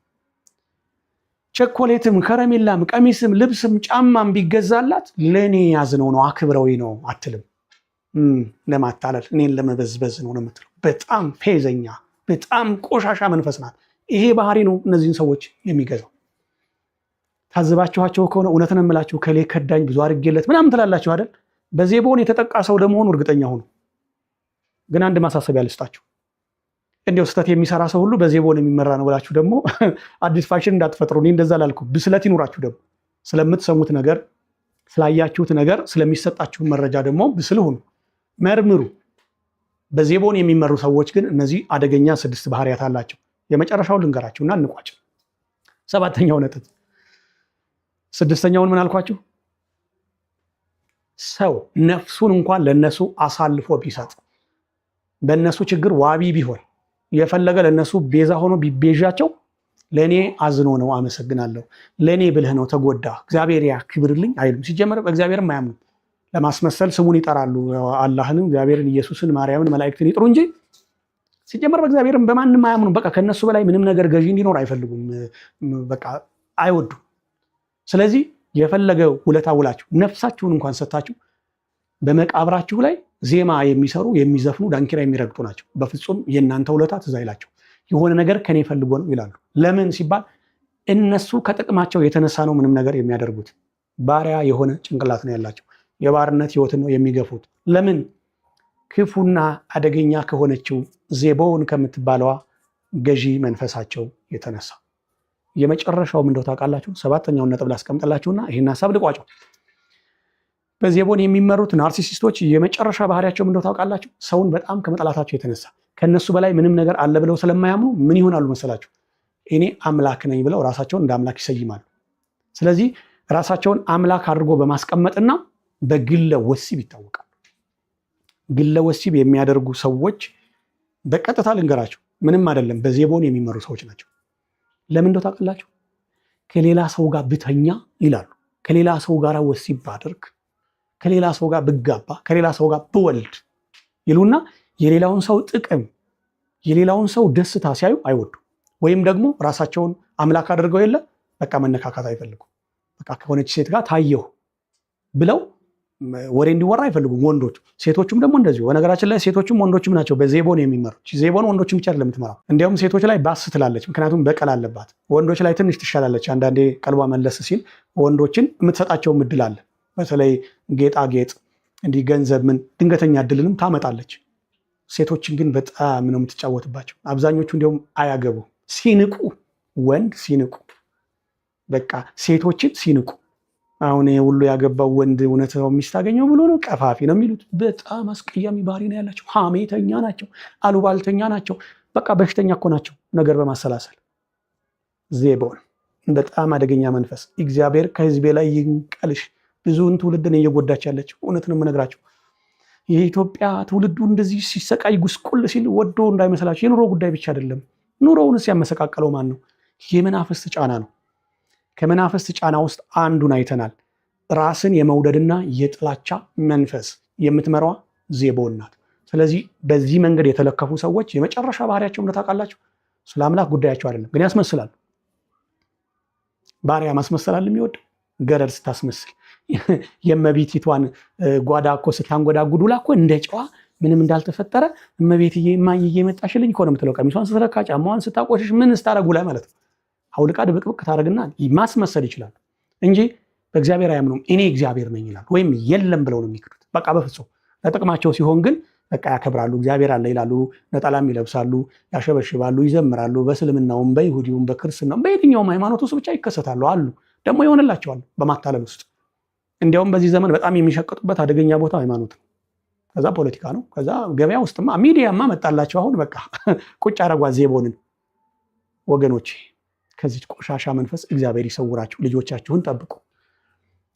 ቸኮሌትም ከረሜላም ቀሚስም ልብስም ጫማም ቢገዛላት ለእኔ ያዝነው ነው አክብረዊ ነው አትልም። ለማታለል እኔን ለመበዝበዝ ነው የምትለው። በጣም ፌዘኛ፣ በጣም ቆሻሻ መንፈስ ናት። ይሄ ባህሪ ነው እነዚህን ሰዎች የሚገዛው። ታዝባችኋቸው ከሆነ እውነት ነው የምላችሁ ከሌ ከዳኝ ብዙ አድርጌለት ምናምን ትላላችሁ አይደል? በዜቦን የተጠቃ ሰው ለመሆኑ እርግጠኛ ሁኑ። ግን አንድ ማሳሰቢያ ልስጣችሁ። እንዲያው ስህተት የሚሰራ ሰው ሁሉ በዜቦን የሚመራ ነው ብላችሁ ደግሞ አዲስ ፋሽን እንዳትፈጥሩ። እኔ እንደዛ ላልኩ። ብስለት ይኑራችሁ። ደግሞ ስለምትሰሙት ነገር፣ ስላያችሁት ነገር፣ ስለሚሰጣችሁ መረጃ ደግሞ ብስል ሁኑ፣ መርምሩ። በዜቦን የሚመሩ ሰዎች ግን እነዚህ አደገኛ 6 ባህሪያት አላቸው። የመጨረሻው ልንገራችሁና እንቋጭ። 7ኛው ነጥብ። 6ኛውን ምን አልኳችሁ? ሰው ነፍሱን እንኳን ለነሱ አሳልፎ ቢሰጥ፣ በእነሱ ችግር ዋቢ ቢሆን፣ የፈለገ ለነሱ ቤዛ ሆኖ ቢቤዣቸው፣ ለእኔ አዝኖ ነው አመሰግናለሁ፣ ለእኔ ብልህ ነው ተጎዳ፣ እግዚአብሔር ያክብርልኝ አይሉም። ሲጀመር በእግዚአብሔርም አያምኑም። ለማስመሰል ስሙን ይጠራሉ። አላህንም፣ እግዚአብሔርን፣ ኢየሱስን፣ ማርያምን፣ መላእክትን ይጥሩ እንጂ ሲጀመር በእግዚአብሔርም በማንም አያምኑም። በቃ ከነሱ በላይ ምንም ነገር ገዢ እንዲኖር አይፈልጉም። በቃ አይወዱም። ስለዚህ የፈለገ ውለታ ውላችሁ ነፍሳችሁን እንኳን ሰጥታችሁ በመቃብራችሁ ላይ ዜማ የሚሰሩ የሚዘፍኑ ዳንኪራ የሚረግጡ ናቸው። በፍጹም የእናንተ ውለታ ትዝ አይላቸው። የሆነ ነገር ከኔ ፈልጎ ነው ይላሉ። ለምን ሲባል እነሱ ከጥቅማቸው የተነሳ ነው ምንም ነገር የሚያደርጉት። ባሪያ የሆነ ጭንቅላት ነው ያላቸው። የባርነት ህይወትን ነው የሚገፉት። ለምን? ክፉና አደገኛ ከሆነችው ዜቦን ከምትባለዋ ገዢ መንፈሳቸው የተነሳ። የመጨረሻው ምን እንደው ታውቃላችሁ? 7ኛውን ነጥብ ላስቀምጥላችሁና ይህን ሀሳብ ልቋጨው። በዜቦን የሚመሩት ናርሲሲስቶች የመጨረሻ ባህሪያቸው ምን እንደው ታውቃላችሁ? ሰውን በጣም ከመጠላታቸው የተነሳ ከነሱ በላይ ምንም ነገር አለ ብለው ስለማያምኑ ምን ይሆናሉ መሰላችሁ? እኔ አምላክ ነኝ ብለው ራሳቸውን እንደ አምላክ ይሰይማሉ። ስለዚህ ራሳቸውን አምላክ አድርጎ በማስቀመጥና በግለ ወሲብ ይታወቃሉ። ግለ ወሲብ የሚያደርጉ ሰዎች በቀጥታ ልንገራቸው ምንም አይደለም፣ በዜቦን የሚመሩ ሰዎች ናቸው። ለምን እንደው ታውቃላችሁ? ከሌላ ሰው ጋር ብተኛ ይላሉ፣ ከሌላ ሰው ጋር ወሲብ ባደርግ፣ ከሌላ ሰው ጋር ብጋባ፣ ከሌላ ሰው ጋር ብወልድ ይሉና የሌላውን ሰው ጥቅም የሌላውን ሰው ደስታ ሲያዩ አይወዱ። ወይም ደግሞ ራሳቸውን አምላክ አድርገው የለ በቃ መነካካት አይፈልጉም። በቃ ከሆነች ሴት ጋር ታየሁ ብለው ወሬ እንዲወራ አይፈልጉም ወንዶቹ። ሴቶቹም ደግሞ እንደዚሁ። በነገራችን ላይ ሴቶቹም ወንዶችም ናቸው በዜቦን የሚመሩት። ዜቦን ወንዶችም ብቻ አይደለም የምትመራው። እንዲያውም ሴቶች ላይ ባስ ትላለች፣ ምክንያቱም በቀል አለባት። ወንዶች ላይ ትንሽ ትሻላለች። አንዳንዴ ቀልቧ መለስ ሲል ወንዶችን የምትሰጣቸውም እድል አለ። በተለይ ጌጣጌጥ፣ እንዲህ ገንዘብ፣ ምን ድንገተኛ እድልንም ታመጣለች። ሴቶችን ግን በጣም ነው የምትጫወትባቸው። አብዛኞቹ እንዲያውም አያገቡ ሲንቁ፣ ወንድ ሲንቁ፣ በቃ ሴቶችን ሲንቁ። አሁን ሁሉ ያገባው ወንድ እውነት ነው ሚስት አገኘው ብሎ ነው ቀፋፊ ነው የሚሉት። በጣም አስቀያሚ ባህሪ ነው ያላቸው። ሐሜተኛ ናቸው፣ አሉባልተኛ ናቸው። በቃ በሽተኛ እኮ ናቸው ነገር በማሰላሰል። ዜቦን በጣም አደገኛ መንፈስ። እግዚአብሔር ከህዝቤ ላይ ይንቀልሽ። ብዙውን ትውልድን እየጎዳች ያለችው እውነት ነው የምነግራቸው። የኢትዮጵያ ትውልዱ እንደዚህ ሲሰቃይ ጉስቁል ሲል ወዶ እንዳይመስላቸው። የኑሮ ጉዳይ ብቻ አይደለም። ኑሮውንስ ያመሰቃቀለው ማን ነው? የመናፍስት ጫና ነው። ከመናፍስት ጫና ውስጥ አንዱን አይተናል። ራስን የመውደድና የጥላቻ መንፈስ የምትመራዋ ዜቦን ናት። ስለዚህ በዚህ መንገድ የተለከፉ ሰዎች የመጨረሻ ባህሪያቸው እንደታውቃላችሁ ስለ አምላክ ጉዳያቸው አይደለም፣ ግን ያስመስላሉ። ባሪያ ማስመሰላል የሚወድ ገረድ ስታስመስል የእመቤቲቷን ጓዳ እኮ ስታንጎዳጉድ ውላ እኮ እንደ ጨዋ ምንም እንዳልተፈጠረ እመቤትዬ እማዬ መጣሽልኝ እኮ ነው የምትለው። ቀሚሷን ስትለካ፣ ጫማዋን ስታቆሽሽ፣ ምን ስታረጉ ላይ ማለት ነው አውልቃ ድብቅብቅ ታደርግና ማስመሰል ይችላል እንጂ በእግዚአብሔር አያምኑም። እኔ እግዚአብሔር ነኝ ይላሉ፣ ወይም የለም ብለው ነው የሚክዱት። በቃ በፍጹም ለጥቅማቸው ሲሆን ግን በቃ ያከብራሉ። እግዚአብሔር አለ ይላሉ፣ ነጠላም ይለብሳሉ፣ ያሸበሽባሉ፣ ይዘምራሉ። በእስልምናውም በይሁዲውም በክርስትናውም በየትኛውም ሃይማኖት ውስጥ ብቻ ይከሰታሉ አሉ። ደግሞ ይሆንላቸዋል በማታለል ውስጥ። እንዲያውም በዚህ ዘመን በጣም የሚሸቅጡበት አደገኛ ቦታ ሃይማኖት ነው። ከዛ ፖለቲካ ነው። ከዛ ገበያ ውስጥማ ሚዲያማ መጣላቸው። አሁን በቃ ቁጭ አረጓት ዜቦንን። ወገኖቼ ከዚህ ቆሻሻ መንፈስ እግዚአብሔር ይሰውራችሁ። ልጆቻችሁን ጠብቁ።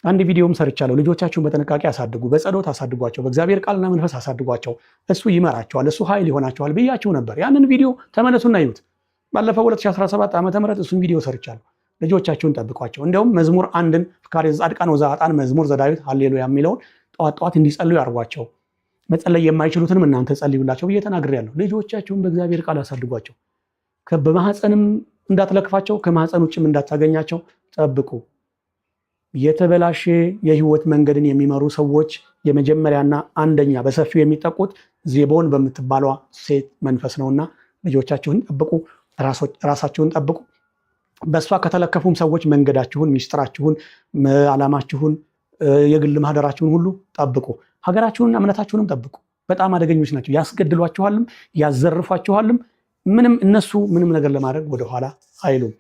አንድ ቪዲዮም ሰርቻለሁ። ልጆቻችሁን በጥንቃቄ አሳድጉ፣ በጸሎት አሳድጓቸው፣ በእግዚአብሔር ቃልና መንፈስ አሳድጓቸው። እሱ ይመራቸዋል፣ እሱ ኃይል ይሆናቸዋል ብያችሁ ነበር። ያንን ቪዲዮ ተመለሱና ይዩት። ባለፈው 2017 ዓ.ም እሱን ቪዲዮ ሰርቻለሁ። ልጆቻችሁን ጠብቋቸው። እንዲያውም መዝሙር 1ን ፍካሬ ጻድቃን ወዘኃጥአን መዝሙር ዘዳዊት ሃሌሉያ የሚለውን ጠዋት እንዲጸልዩ ያርጓቸው። መጸለይ የማይችሉትንም እናንተ ጸልዩላቸው ብዬ ተናግሬያለሁ። ልጆቻችሁን በእግዚአብሔር ቃል አሳድጓቸው። በማህፀንም እንዳትለክፋቸው፣ ከማህፀን ውጭም እንዳታገኛቸው ጠብቁ። የተበላሸ የህይወት መንገድን የሚመሩ ሰዎች የመጀመሪያና አንደኛ በሰፊው የሚጠቁት ዜቦን በምትባለዋ ሴት መንፈስ ነውና ልጆቻችሁን ጠብቁ፣ ራሳችሁን ጠብቁ። በእሷ ከተለከፉም ሰዎች መንገዳችሁን፣ ሚስጥራችሁን፣ ዓላማችሁን፣ የግል ማህደራችሁን ሁሉ ጠብቁ። ሀገራችሁንና እምነታችሁንም ጠብቁ። በጣም አደገኞች ናቸው። ያስገድሏችኋልም፣ ያዘርፏችኋልም። እነሱ ምንም ነገር ለማድረግ ወደኋላ አይሉም።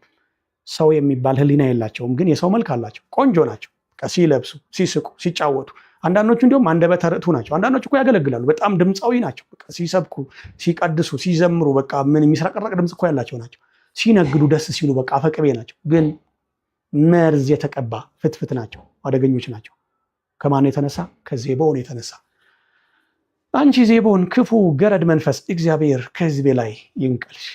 ሰው የሚባል ህሊና የላቸውም፣ ግን የሰው መልክ አላቸው። ቆንጆ ናቸው። ሲለብሱ፣ ሲስቁ፣ ሲጫወቱ። አንዳንዶቹ እንዲሁም አንደበተ ርቱዕ ናቸው። አንዳንዶቹ እኮ ያገለግላሉ። በጣም ድምፃዊ ናቸው። ሲሰብኩ፣ ሲቀድሱ፣ ሲዘምሩ በቃ ምን የሚስረቀረቅ ድምፅ እኮ ያላቸው ናቸው። ሲነግዱ፣ ደስ ሲሉ በቃ አፈቅቤ ናቸው። ግን መርዝ የተቀባ ፍትፍት ናቸው። አደገኞች ናቸው። ከማን የተነሳ? ከዜቦን የተነሳ። አንቺ ዜቦን ክፉ ገረድ መንፈስ እግዚአብሔር ከህዝቤ ላይ ይንቀልሽ።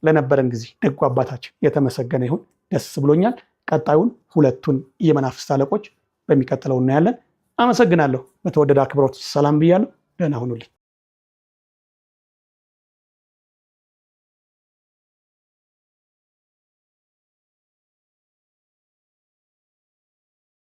ለነበረን ጊዜ ደጉ አባታችን የተመሰገነ ይሁን። ደስ ብሎኛል። ቀጣዩን ሁለቱን የመናፍስት አለቆች በሚቀጥለው እናያለን። አመሰግናለሁ። በተወደደ አክብሮት ሰላም ብያለሁ። ደህና ሁኑልኝ።